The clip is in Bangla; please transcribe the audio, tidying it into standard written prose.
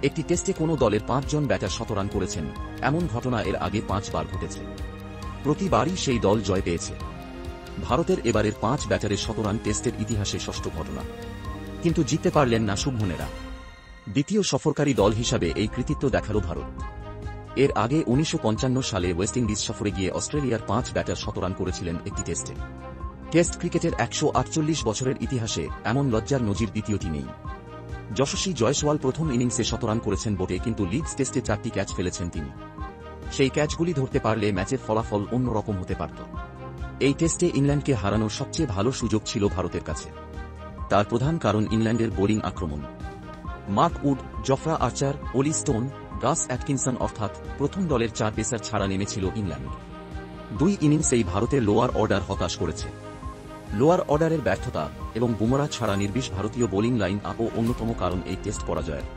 একটি টেস্টে কোনো দলের 5 জন ব্যাটার শতরান করেছেন, এমন ঘটনা এর আগে 5 বার ঘটেছে। প্রতিবারই সেই দল জয় পেয়েছে। ভারতের এবারের 5 ব্যাটারের শতরান টেস্টের ইতিহাসে ষষ্ঠ ঘটনা। কিন্তু জিততে পারলেন না শুভমনেরা। দ্বিতীয় সফরকারী দল হিসাবে এই কৃতিত্ব দেখাল ভারত। এর আগে 1955 সালে ওয়েস্ট ইন্ডিজ সফরে গিয়ে অস্ট্রেলিয়ার 5 ব্যাটার শতরান করেছিলেন একটি টেস্টে। টেস্ট ক্রিকেটের 148 বছরের ইতিহাসে এমন লজ্জার নজির দ্বিতীয়টি নেই। যশস্বী জয়সওয়াল প্রথম ইনিংসে শতরান করেছেন বটে, কিন্তু লিডস টেস্টে 4টি ক্যাচ ফেলেছেন তিনি। সেই ক্যাচগুলি ধরতে পারলে ম্যাচের ফলাফল অন্যরকম হতে পারত। এই টেস্টে ইংল্যান্ডকে হারানোর সবচেয়ে ভালো সুযোগ ছিল ভারতের কাছে। তার প্রধান কারণ ইংল্যান্ডের বোলিং আক্রমণ। মার্ক উড, জফরা আর্চার, ওলি স্টোন, গাস অ্যাটকিনসন অর্থাৎ প্রথম দলের 4 পেসার ছাড়া নেমেছিল ইংল্যান্ড। 2 ইনিংসেই ভারতের লোয়ার অর্ডার হতাশ করেছে। লোয়ার অর্ডারের ব্যর্থতা এবং বুমরা ছাড়া নির্বিষ ভারতীয় বোলিং লাইন আপও অন্যতম কারণ এই টেস্ট পরাজয়ের।